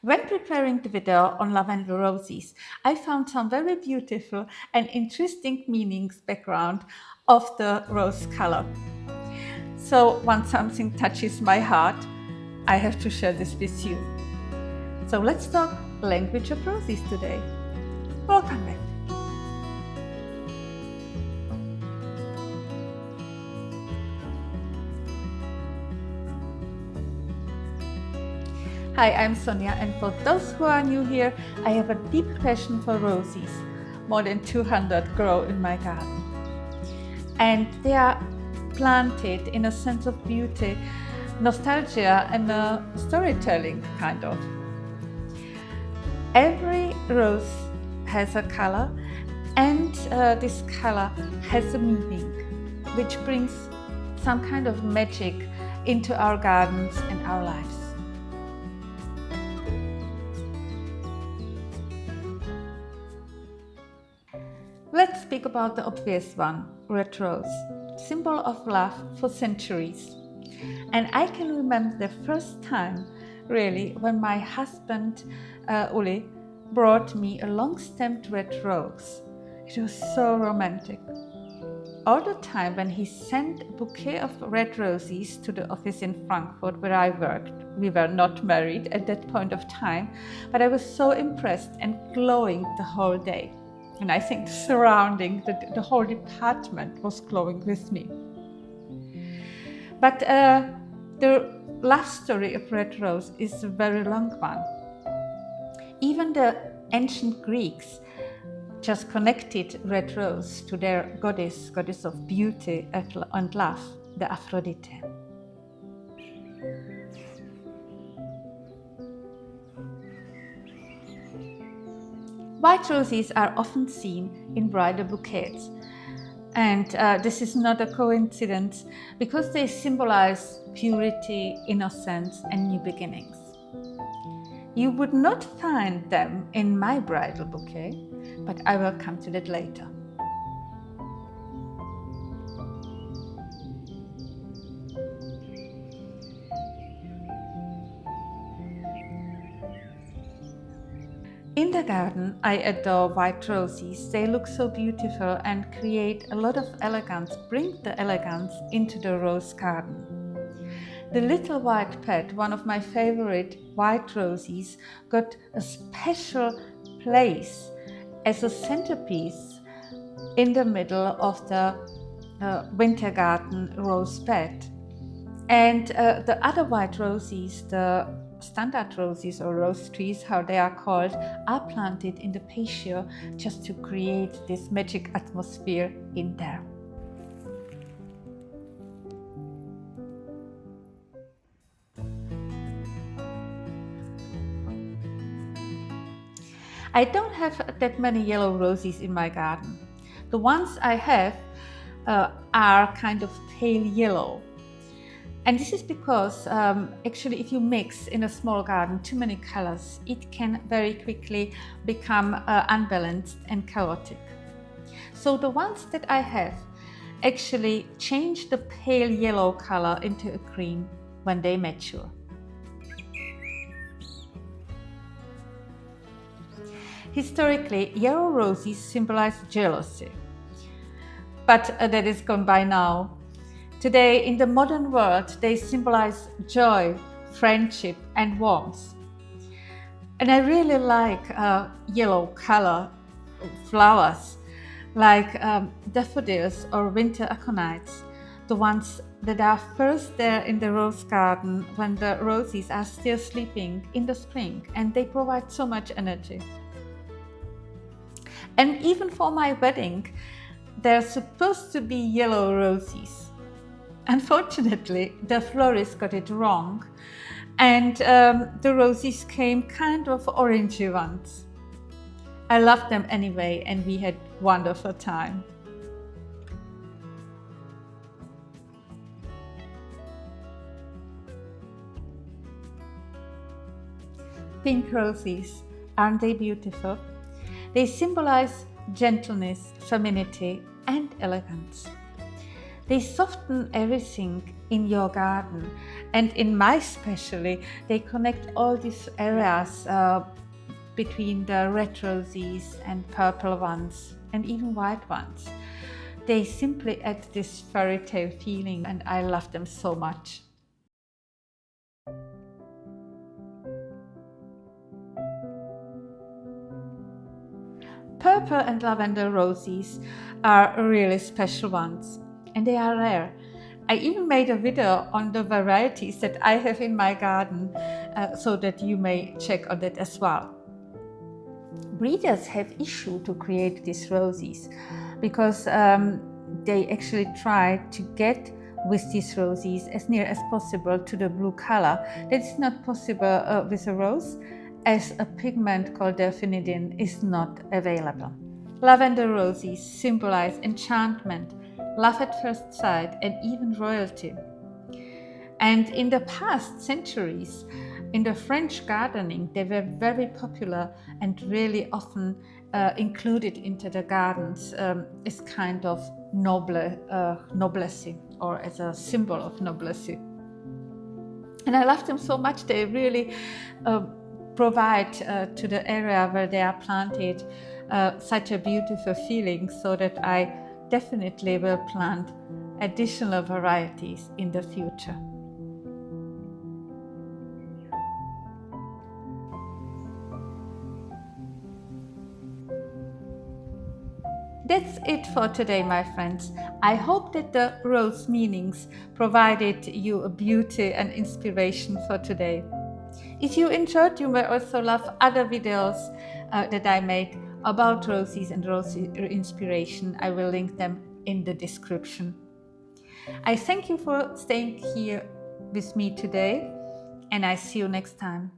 When preparing the video on lavender roses, I found some very beautiful and interesting meanings background of the rose color. So once something touches my heart, I have to share this with you. So let's talk language of roses today. Welcome back. Hi, I'm Sonia, and for those who are new here, I have a deep passion for roses. More than 200 grow in my garden. And they are planted in a sense of beauty, nostalgia, and storytelling, kind of. Every rose has a color, and this color has a meaning, which brings some kind of magic into our gardens and our lives. Let's speak about the obvious one, red rose, symbol of love for centuries. And I can remember the first time, really, when my husband, Uli, brought me a long-stemmed red rose. It was so romantic. All the time when he sent a bouquet of red roses to the office in Frankfurt where I worked, we were not married at that point of time, but I was so impressed and glowing the whole day. And I think the surrounding, the whole department was glowing with me. But the love story of red rose is a very long one. Even the ancient Greeks just connected red rose to their goddess of beauty and love, the Aphrodite. White roses are often seen in bridal bouquets, and this is not a coincidence because they symbolize purity, innocence, and new beginnings. You would not find them in my bridal bouquet, but I will come to that later. In the garden, I adore white roses. They look so beautiful and create a lot of elegance, bring the elegance into the rose garden. The little white pet, one of my favorite white roses, got a special place as a centerpiece in the middle of the winter garden rose bed. And the other white roses, the standard roses or rose trees, how they are called, are planted in the patio just to create this magic atmosphere in there. I don't have that many yellow roses in my garden. The ones I have are kind of pale yellow. And this is because actually if you mix in a small garden too many colors, it can very quickly become unbalanced and chaotic. So the ones that I have actually change the pale yellow color into a green when they mature. Historically, yellow roses symbolize jealousy, but that is gone by now. Today, in the modern world, they symbolize joy, friendship, and warmth. And I really like yellow color flowers, like daffodils or winter aconites, the ones that are first there in the rose garden when the roses are still sleeping in the spring, and they provide so much energy. And even for my wedding, there's supposed to be yellow roses. Unfortunately, the florist got it wrong, and the roses came kind of orangey ones. I loved them anyway, and we had a wonderful time. Pink roses, aren't they beautiful? They symbolize gentleness, femininity, and elegance. They soften everything in your garden, and in my especially, they connect all these areas between the red roses and purple ones and even white ones. They simply add this fairy tale feeling, and I love them so much. Purple and lavender roses are really special ones, and they are rare. I even made a video on the varieties that I have in my garden, so that you may check on that as well. Breeders have issue to create these roses because they actually try to get with these roses as near as possible to the blue color. That is not possible with a rose, as a pigment called delphinidin is not available. Lavender roses symbolize enchantment, love at first sight, and even royalty. And in the past centuries, in the French gardening, they were very popular and really often included into the gardens as kind of noblesse, or as a symbol of noblesse. And I love them so much. They really provide to the area where they are planted such a beautiful feeling, so that I definitely will plant additional varieties in the future. That's it for today, my friends. I hope that the rose meanings provided you a beauty and inspiration for today. If you enjoyed, you may also love other videos that I make about roses and rose inspiration. I will link them in the description. I thank you for staying here with me today, and I see you next time.